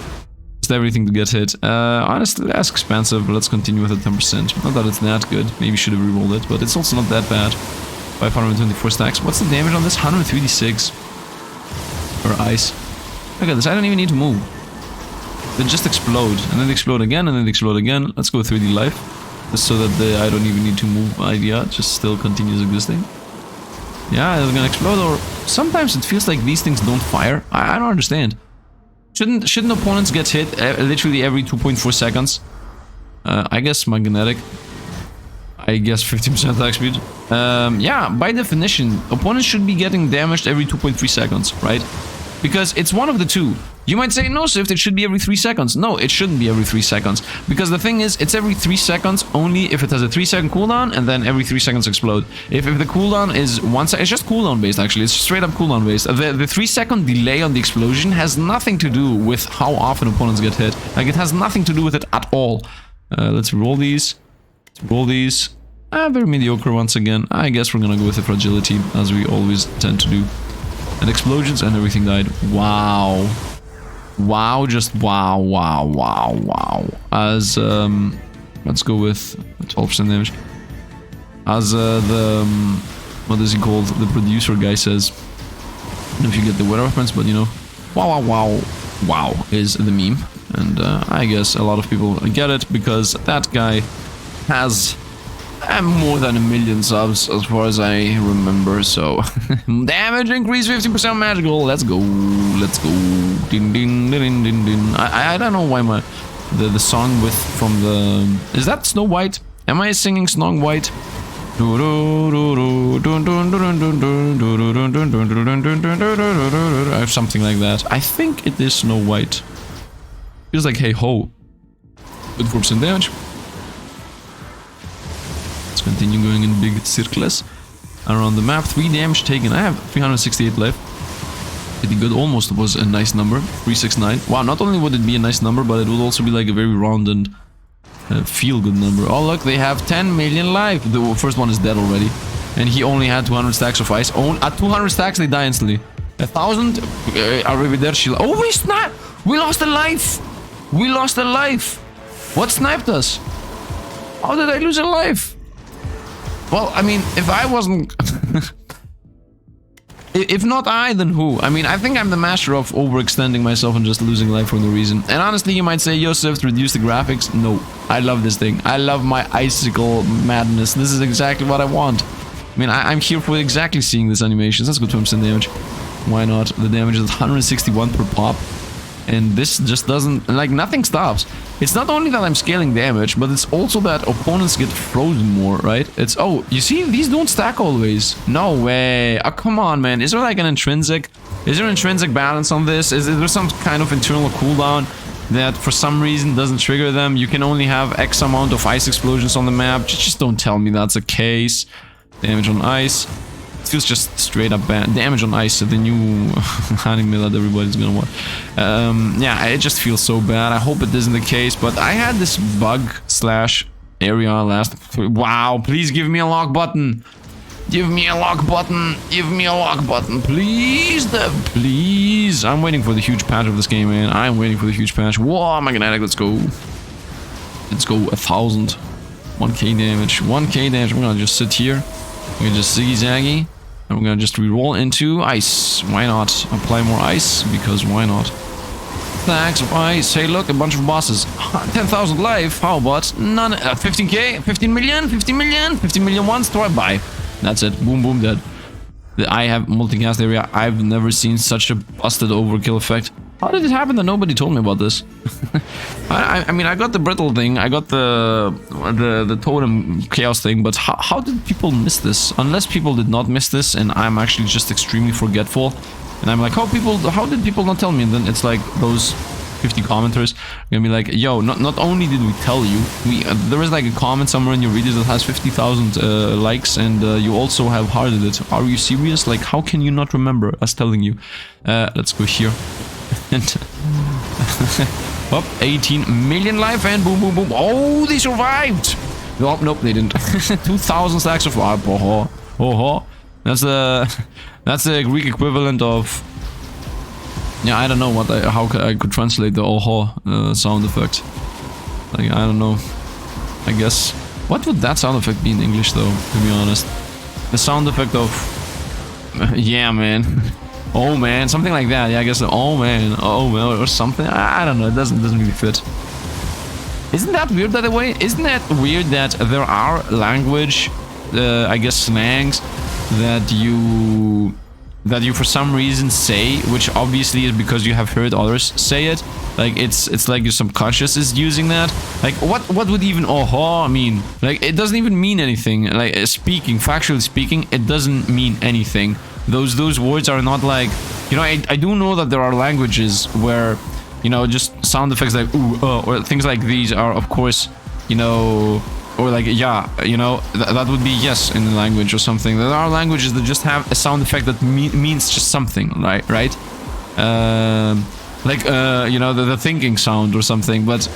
Just everything to get hit. Honestly, that's expensive, but let's continue with the 10%. Not that it's that good. Maybe should have rerolled it, but it's also not that bad. 524 stacks. What's the damage on this? 136. Or ice. Look at this. I don't even need to move. They just explode. And then they explode again, and then they explode again. Let's go 3D life. Just so that I don't even need to move idea. Just still continues existing. Yeah, they're gonna explode. Or sometimes it feels like these things don't fire. I don't understand. Shouldn't opponents get hit literally every 2.4 seconds? I guess magnetic. I guess 50% attack speed. Yeah, by definition, opponents should be getting damaged every 2.3 seconds, right? Because it's one of the two. You might say, no, Sifd, it should be every 3 seconds. No, it shouldn't be every 3 seconds. Because the thing is, it's every 3 seconds only if it has a 3-second cooldown, and then every 3 seconds explode. If the cooldown is 1 second, it's just cooldown based actually, it's straight up cooldown based. The 3-second delay on the explosion has nothing to do with how often opponents get hit. Like, it has nothing to do with it at all. Let's roll these. Let's roll these. Very mediocre once again. I guess we're gonna go with the fragility, as we always tend to do. And explosions and everything died. Wow. Wow, just wow, wow, wow, wow. As, let's go with 12% damage. As, what is he called? The producer guy says. I don't know if you get the weather reference, but you know. Wow, wow, wow, wow is the meme. And, I guess a lot of people get it, because that guy has... more than 1 million subs as far as I remember, so damage increase 50% magical. Let's go, let's go. Ding ding ding ding ding. I don't know why the song from the is that Snow White? Am I singing Snow White? I have something like that. I think it is Snow White. Feels like hey ho. Good 4% damage. Continue going in big circles around the map. 3 damage taken. I have 368 left. Pretty good. Almost was a nice number. 369. Wow, not only would it be a nice number, but it would also be like a very round and feel-good number. Oh, look, they have 10 million life. The first one is dead already. And he only had 200 stacks of ice. At 200 stacks, they die instantly. 1,000. Arrivederci. Oh, we sniped. We lost a life. We lost a life. What sniped us? How did I lose a life? Well, I mean, if I wasn't... if not I, then who? I mean, I think I'm the master of overextending myself and just losing life for no reason. And honestly, you might say, yo, Sifd, reduce the graphics. No, I love this thing. I love my icicle madness. This is exactly what I want. I mean, I'm here for exactly seeing this animation. Let's go to instant damage. Why not? The damage is 161 per pop. And this just doesn't... Like, nothing stops. It's not only that I'm scaling damage, but it's also that opponents get frozen more, right? It's... Oh, you see? These don't stack always. No way. Oh, come on, man. Is there like an intrinsic... Is there intrinsic balance on this? Is there some kind of internal cooldown that for some reason doesn't trigger them? You can only have X amount of ice explosions on the map. Just don't tell me that's the case. Damage on ice. It feels just straight up bad. Damage on ice, the new anime that everybody's gonna watch. Yeah, it just feels so bad. I hope it isn't the case, but I had this bug slash area last... Wow, please give me a lock button. Give me a lock button. Give me a lock button. Please, please. I'm waiting for the huge patch of this game, man. I'm waiting for the huge patch. Whoa, magnetic, let's go. Let's go, 1,000. 1k damage. 1k damage. We're gonna just sit here. We're gonna just ziggy-zaggy. And we're gonna just reroll into ice. Why not? Apply more ice, because why not? Stacks of ice. Hey, look, a bunch of bosses. 10,000 life. How about none? 15k? 15 million? 15 million? 15 million once? Try buy. That's it. Boom, boom, dead. I have multicast area. I've never seen such a busted overkill effect. How did it happen that nobody told me about this? I mean, I got the brittle thing, I got the totem chaos thing, but how did people miss this? Unless people did not miss this, and I'm actually just extremely forgetful, and I'm like, how did people not tell me? And then it's like those 50 commenters gonna be like, yo, not only did we tell you, there is like a comment somewhere in your videos that has 50,000 likes, and you also have hearted it. Are you serious? Like, how can you not remember us telling you? Let's go here. And up 18 million life, and boom, boom, boom. Oh, they survived. Nope, nope, they didn't. 2,000 stacks of life. That's the Greek equivalent of... Yeah, I don't know what how I could translate the sound effect. Like, I don't know. I guess... What would that sound effect be in English, though, to be honest? The sound effect of... yeah, man. Oh, man. Something like that. Yeah, I guess... Oh, man. Oh, man. Or something. I don't know. It doesn't really fit. Isn't that weird, by the way? Isn't that weird that there are language, I guess, slangs that you for some reason say, which obviously is because you have heard others say it. Like, it's like your subconscious is using that. Like, what would even mean? Like, it doesn't even mean anything. Like, factually speaking, it doesn't mean anything. Those words are not like, you know, I do know that there are languages where, you know, just sound effects like ooh, or things like these are, of course, you know, or like, yeah, you know, that would be yes in the language or something. There are languages that just have a sound effect that means just something, right? Like, you know, the thinking sound or something, but...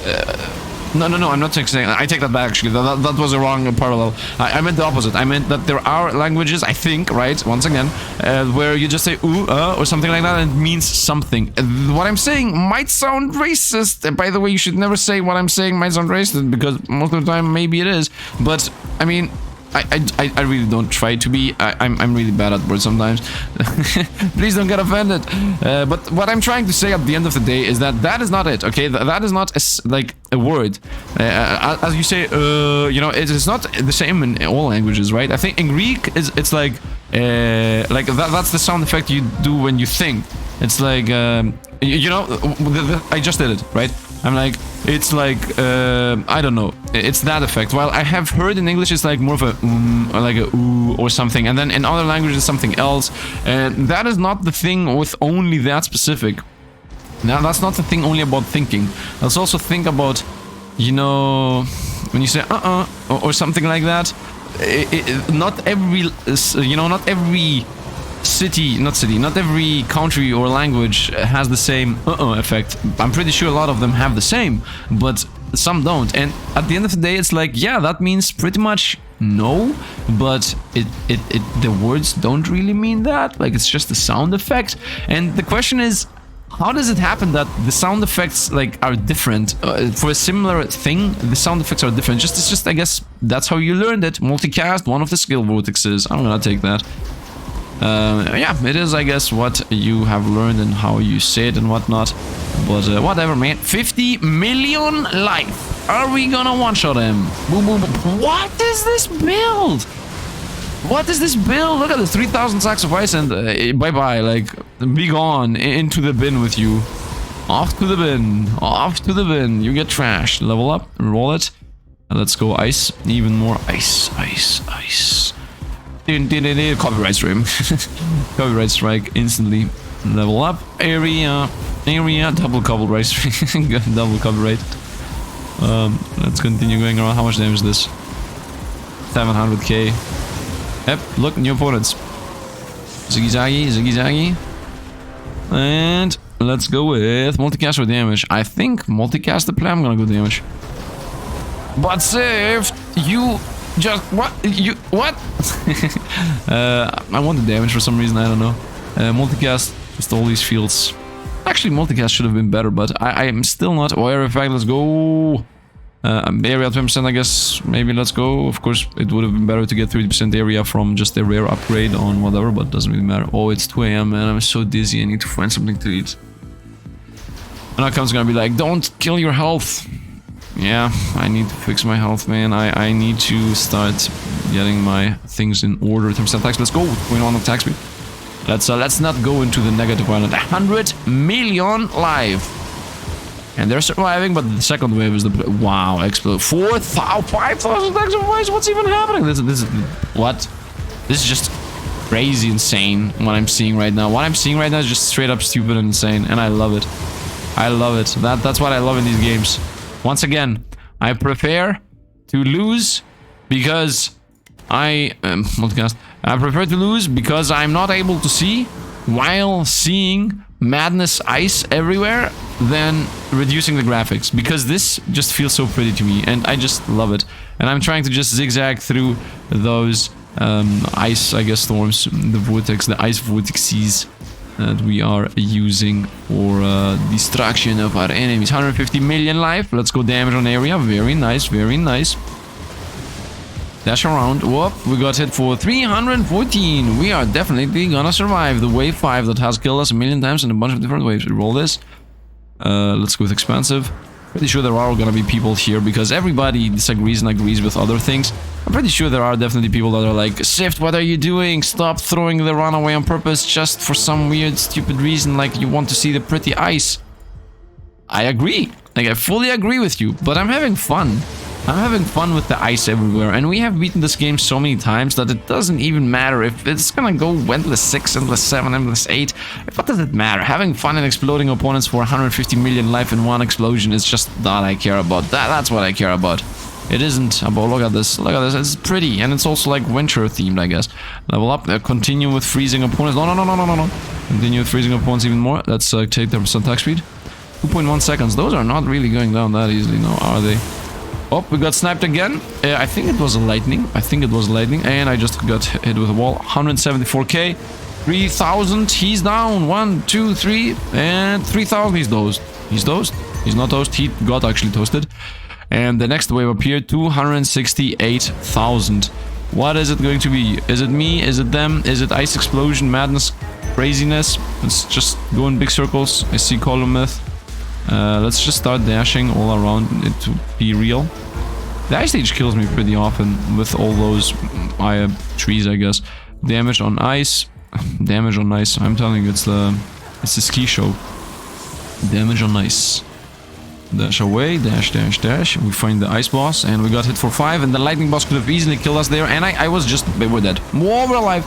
No, I'm not saying... I take that back, actually. That was a wrong parallel. I meant the opposite. I meant that there are languages, I think, right, once again, where you just say ooh, or something like that, and it means something. What I'm saying might sound racist. By the way, you should never say what I'm saying might sound racist, because most of the time, maybe it is. But, I mean... I really don't try to be. I'm really bad at words sometimes. Please don't get offended. But what I'm trying to say at the end of the day is that is not it, okay? That is not like a word. As you say, you know, it is not the same in all languages, right? I think in Greek, it's like that's the sound effect you do when you think. It's like, you know, I just did it, right? I'm like, it's like, I don't know, it's that effect. While I have heard in English it's like more of a or like a ooh or something, and then in other languages something else. And that is not the thing with only that specific. Now, that's not the thing only about thinking. Let's also think about, you know, when you say or something like that. Not every, you know, not every... not every country or language has the same effect. I'm pretty sure a lot of them have the same, but some don't. And at the end of the day, it's like, yeah, that means pretty much No, but the words don't really mean that. Like, it's just a sound effect. And the question is, how does it happen that the sound effects like are different for a similar thing? The sound effects are different. It's just I guess that's how you learned it. Multicast, one of the skill vortexes. I'm gonna take that. Yeah, it is, I guess, what you have learned and how you say it and whatnot. But whatever, man. 50 million life. Are we gonna one-shot him? Boom, boom, boom. What is this build? What is this build? Look at this, 3,000 sacks of ice and bye-bye. Like, be gone. Into the bin with you. Off to the bin. Off to the bin. You get trashed. Level up. Roll it. And let's go ice. Even more ice, ice, ice. Copyright stream. Copyright strike instantly. Level up. Area. Area. Double copyright stream. Double copyright. Let's continue going around. How much damage is this? 700k. Yep, look, new opponents. Ziggy Zaggy, Ziggy Zaggy. And let's go with multicast for damage. I think multicast the play, I'm gonna go damage. But Sifd, you just what? You what? I want the damage for some reason, I don't know. Multicast, just all these fields. Actually, multicast should have been better, but I am still not. Oh, area effect, let's go. Area 20%, I guess. Maybe let's go. Of course, it would have been better to get 30% area from just a rare upgrade on whatever, but doesn't really matter. Oh, it's 2 AM, man. I'm so dizzy. I need to find something to eat. And Aka's gonna be like, don't kill your health. Yeah, I need to fix my health, man. I need to start getting my things in order. 10% tax. Let's go. Going on attack speed. Let's not go into the negative island. 100 million live. And they're surviving, but the second wave is the... Wow, explode. 4,000, 5,000 stacks of ice. What's even happening? This is... What? This is just crazy insane, what I'm seeing right now. What I'm seeing right now is just straight up stupid and insane. And I love it. I love it. That's what I love in these games. Once again, I prefer to lose because I prefer to lose because I'm not able to see while seeing madness ice everywhere than reducing the graphics, because this just feels so pretty to me and I just love it. And I'm trying to just zigzag through those ice, I guess, storms, the vortex, the ice vortices that we are using for destruction of our enemies. 150 million life. Let's go damage on area. Very nice, very nice. Dash around. Whoop, we got hit for 314. We are definitely gonna survive the wave 5 that has killed us a million times in a bunch of different waves. We roll this. Let's go with expensive. Pretty sure there are gonna be people here because everybody disagrees and agrees with other things. I'm pretty sure there are definitely people that are like, Sifd, what are you doing? Stop throwing the runaway on purpose just for some weird, stupid reason, like you want to see the pretty ice. I agree. Like, I fully agree with you, but I'm having fun. I'm having fun with the ice everywhere, and we have beaten this game so many times that it doesn't even matter if it's gonna go endless 6, endless 7, endless 8. What does it matter? Having fun and exploding opponents for 150 million life in one explosion is just that I care about. That's what I care about. It isn't about, look at this, it's pretty, and it's also like winter themed, I guess. Level up, continue with freezing opponents. No. Continue with freezing opponents even more. Let's take their % attack speed. 2.1 seconds. Those are not really going down that easily, no, are they? Oh, we got sniped again. I think it was a lightning. And I just got hit with a wall. 174k. 3,000. He's down. 1, 2, 3. And 3,000. He's dozed. He's dozed. He's not toast. He got actually toasted. And the next wave appeared. 268,000. What is it going to be? Is it me? Is it them? Is it ice explosion, madness, craziness? Let's just go in big circles. I see Columneth. Let's just start dashing all around it to be real. The ice stage kills me pretty often with all those trees, I guess. Damage on ice. Damage on ice. I'm telling you, it's the ski show. Damage on ice. Dash away, dash, dash, dash. We find the ice boss, and we got hit for 5, and the lightning boss could have easily killed us there, and I was just... We're dead. Whoa, we're alive.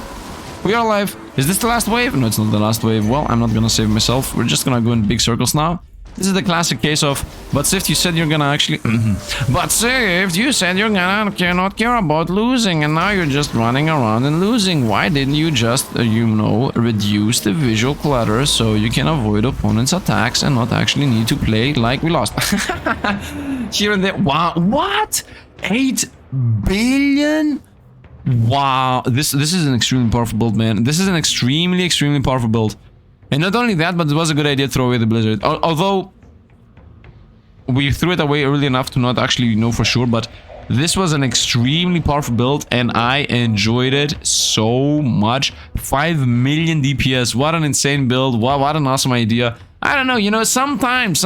We are alive. Is this the last wave? No, it's not the last wave. Well, I'm not gonna save myself. We're just gonna go in big circles now. This is the classic case of, but Sifd, you said you're gonna actually... But Sifd, you said you're gonna not care about losing, and now you're just running around and losing. Why didn't you just, you know, reduce the visual clutter so you can avoid opponents' attacks and not actually need to play like we lost? Here and there. Wow, what? 8 billion? Wow, this is an extremely powerful build, man. This is an extremely powerful build. And not only that, but it was a good idea to throw away the blizzard. Although we threw it away early enough to not actually know for sure, but this was an extremely powerful build and I enjoyed it so much. 5 million DPS, what an insane build, what an awesome idea. I don't know, you know, sometimes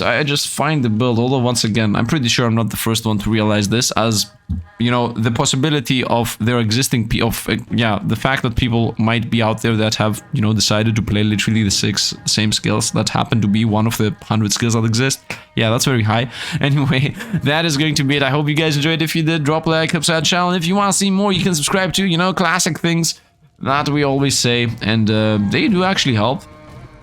I just find the build, although once again, I'm pretty sure I'm not the first one to realize this, as, you know, the possibility of there existing, the fact that people might be out there that have, you know, decided to play literally the 6 same skills that happen to be one of the 100 skills that exist. Yeah, that's very high. Anyway, that is going to be it. I hope you guys enjoyed. If you did, drop a like, subscribe channel. And if you want to see more, you can subscribe to, you know, classic things that we always say, and they do actually help.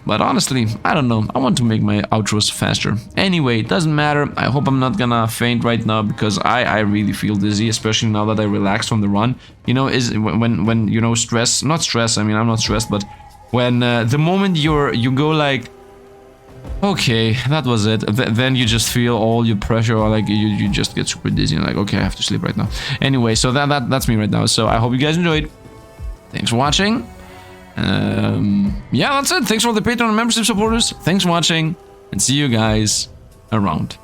But honestly, I don't know, I want to make my outros faster. Anyway, it doesn't matter. I hope I'm not gonna faint right now, because I really feel dizzy, especially now that I relaxed from the run. You know, is when you know, not stress, I mean, I'm not stressed, but when the moment you go like, okay, that was it, then you just feel all your pressure, or like you just get super dizzy and like, okay, I have to sleep right now. Anyway, so that's me right now. So I hope you guys enjoyed. Thanks for watching. Yeah, that's it. Thanks for all the Patreon and membership supporters. Thanks for watching, and see you guys around.